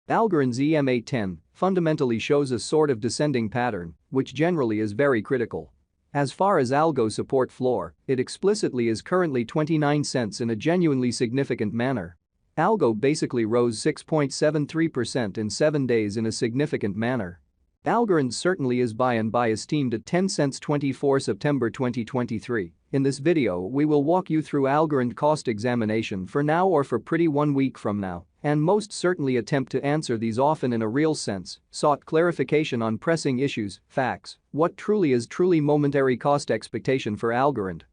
Algorand's EMA10 fundamentally shows a sort of descending pattern, which generally is very critical. As far as Algo support floor, it explicitly is currently 29 cents in a genuinely significant manner. Algo basically rose 6.73% in 7 days in a significant manner. Algorand certainly is buy and buy esteemed at 10 cents 24 September 2023. In this video we will walk you through Algorand cost examination for now or for pretty 1 week from now, and most certainly attempt to answer these often in a real sense, sought clarification on pressing issues, facts, what truly is momentary cost expectation for Algorand.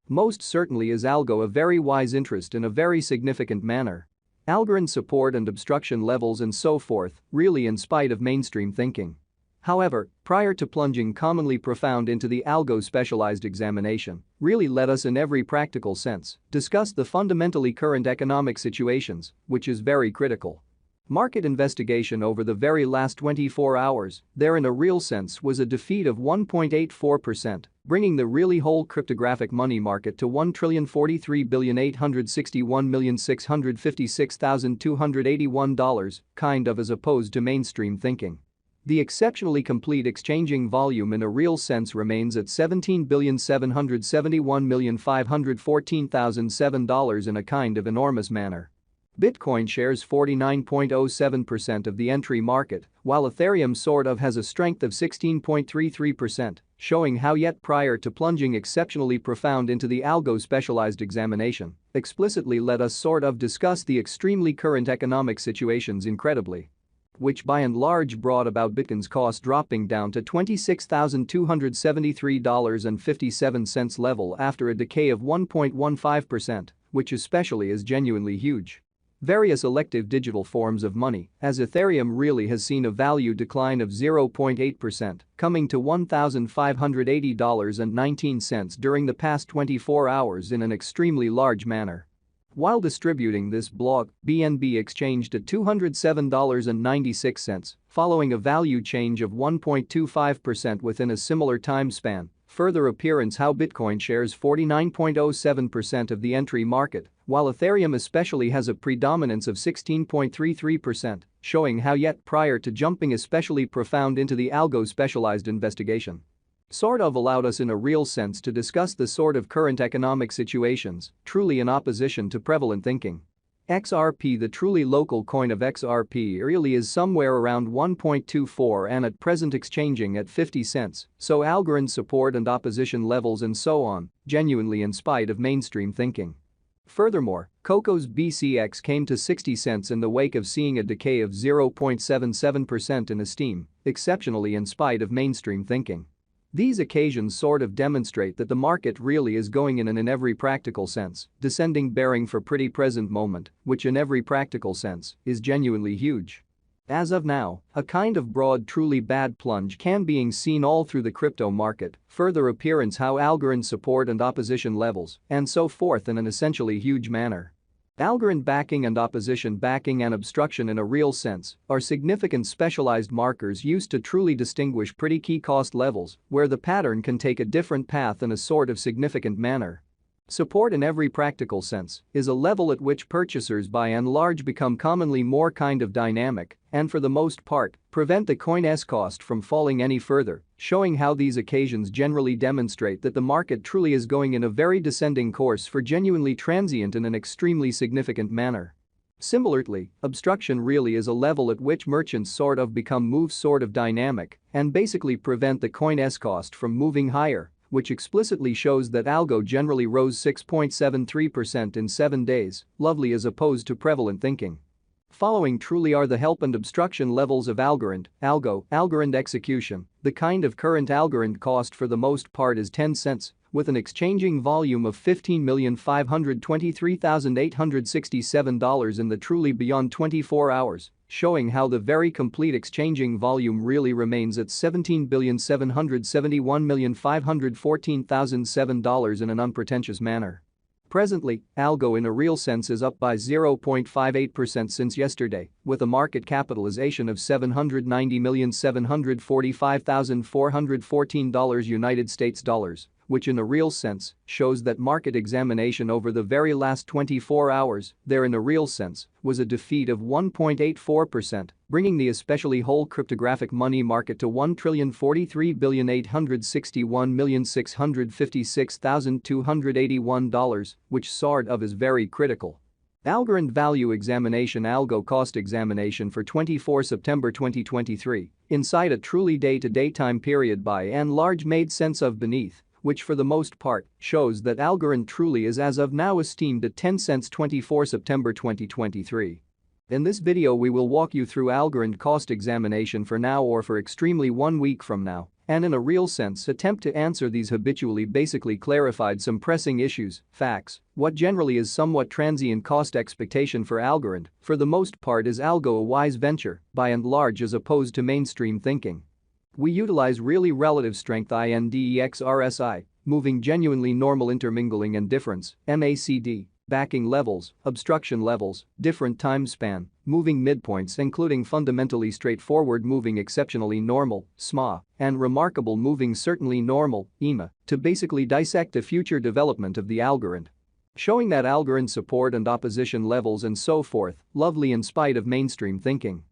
Most certainly is Algo a very wise interest in a very significant manner. Algorand support and obstruction levels and so forth, really in spite of mainstream thinking. However, prior to plunging commonly profound into the Algo specialized examination, really let us in every practical sense discuss the fundamentally current economic situations, which is very critical. Market investigation over the very last 24 hours, there in a real sense was a defeat of 1.84%, bringing the really whole cryptographic money market to $1,043,861,656,281, kind of as opposed to mainstream thinking. The exceptionally complete exchanging volume in a real sense remains at $17,771,514,007 in a kind of enormous manner. Bitcoin shares 49.07% of the entry market, while Ethereum sort of has a strength of 16.33%, showing how yet prior to plunging exceptionally profound into the Algo specialized examination, explicitly let us sort of discuss the extremely current economic situations incredibly, which by and large brought about Bitcoin's cost dropping down to $26,273.57 level after a decay of 1.15%, which especially is genuinely huge. Various elective digital forms of money, as Ethereum really has seen a value decline of 0.8%, coming to $1,580.19 during the past 24 hours in an extremely large manner. While distributing this blog, BNB exchanged at $207.96, following a value change of 1.25% within a similar time span. Further appearance how Bitcoin shares 49.07% of the entry market, while Ethereum especially has a predominance of 16.33%, showing how yet prior to jumping especially profound into the Algo specialized investigation, sort of allowed us in a real sense to discuss the sort of current economic situations, truly in opposition to prevalent thinking. XRP, the truly local coin of XRP, really is somewhere around 1.24 and at present exchanging at 50 cents, so Algorand support and opposition levels and so on, genuinely in spite of mainstream thinking. Furthermore, Coco's BCX came to 60 cents in the wake of seeing a decay of 0.77% in esteem, exceptionally in spite of mainstream thinking. These occasions sort of demonstrate that the market really is going in every practical sense, descending bearing for pretty present moment, which in every practical sense is genuinely huge. As of now, a kind of broad truly bad plunge can being seen all through the crypto market, further appearance how Algorand support and opposition levels, and so forth in an essentially huge manner. Algorand backing and opposition backing and obstruction in a real sense are significant specialized markers used to truly distinguish pretty key cost levels where the pattern can take a different path in a sort of significant manner. Support in every practical sense is a level at which purchasers by and large become commonly more kind of dynamic and for the most part prevent the coin's cost from falling any further, showing how these occasions generally demonstrate that the market truly is going in a very descending course for genuinely transient in an extremely significant manner. Similarly, obstruction really is a level at which merchants sort of become moves sort of dynamic and basically prevent the coin's cost from moving higher, which explicitly shows that Algo generally rose 6.73% in 7 days, lovely as opposed to prevalent thinking. Following truly are the help and obstruction levels of Algorand, Algorand execution. The kind of current Algorand cost for the most part is 10 cents, with an exchanging volume of $15,523,867 in the truly beyond 24 hours, showing how the very complete exchanging volume really remains at $17,771,514,007 in an unpretentious manner. Presently, Algo in a real sense is up by 0.58% since yesterday, with a market capitalization of $790,745,414 United States dollars, which in a real sense shows that market examination over the very last 24 hours, there in a real sense, was a defeat of 1.84%, bringing the especially whole cryptographic money market to $1,043,861,656,281, which sort of is very critical. Algorand Value Examination Algo Cost Examination for 24 September 2023, inside a truly day-to-day time period by and large made sense of beneath, which for the most part shows that Algorand truly is as of now esteemed at 10 cents 24 September 2023. In this video we will walk you through Algorand cost examination for now or for extremely 1 week from now, and in a real sense attempt to answer these habitually basically clarified some pressing issues, facts, what generally is somewhat transient cost expectation for Algorand, for the most part is Algo a wise venture, by and large as opposed to mainstream thinking. We utilize really relative strength index RSI, moving genuinely normal intermingling and difference, MACD, backing levels, obstruction levels, different time span, moving midpoints including fundamentally straightforward moving exceptionally normal, SMA, and remarkable moving certainly normal, EMA, to basically dissect the future development of the Algorand. Showing that Algorand support and opposition levels and so forth, lovely in spite of mainstream thinking.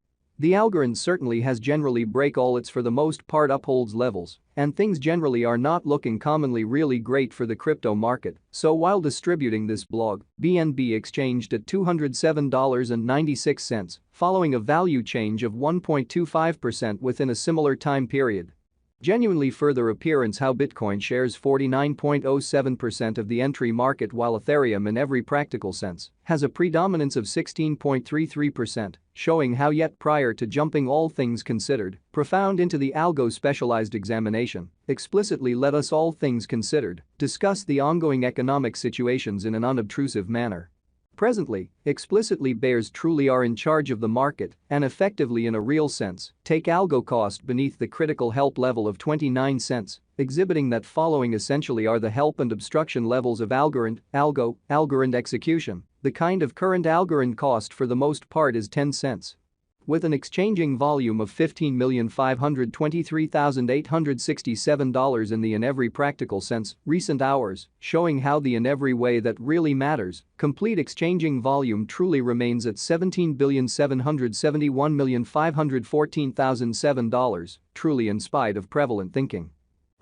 The Algorand certainly has generally break all its for the most part upholds levels, and things generally are not looking commonly really great for the crypto market, so while distributing this blog, BNB exchanged at $207.96, following a value change of 1.25% within a similar time period. Genuinely further appearance how Bitcoin shares 49.07% of the entry market while Ethereum in every practical sense has a predominance of 16.33%, showing how yet prior to jumping all things considered, profound into the Algo specialized examination, explicitly let us all things considered discuss the ongoing economic situations in an unobtrusive manner. Presently, explicitly bears truly are in charge of the market and effectively in a real sense take Algo cost beneath the critical help level of 29 cents, exhibiting that following essentially are the help and obstruction levels of Algorand, Algo, Algorand execution, the kind of current Algorand cost for the most part is 10 cents. With an exchanging volume of $15,523,867 in every practical sense, recent hours, showing how the in every way that really matters, complete exchanging volume truly remains at $17,771,514,007, truly in spite of prevalent thinking.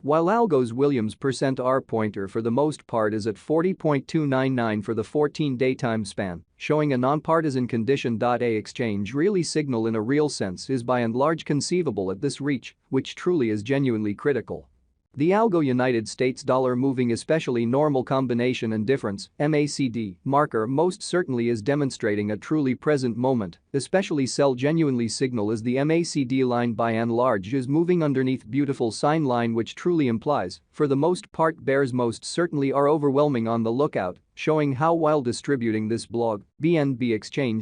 While Algo's Williams %R pointer for the most part is at 40.299 for the 14-day time span, showing a nonpartisan condition. A exchange really signal in a real sense is by and large conceivable at this reach, which truly is genuinely critical. The Algo United States dollar moving especially normal combination and difference MACD marker most certainly is demonstrating a truly present moment, especially sell genuinely signal as the MACD line by and large is moving underneath beautiful sign line which truly implies, for the most part bears most certainly are overwhelming on the lookout, showing how while distributing this blog, BNB exchanged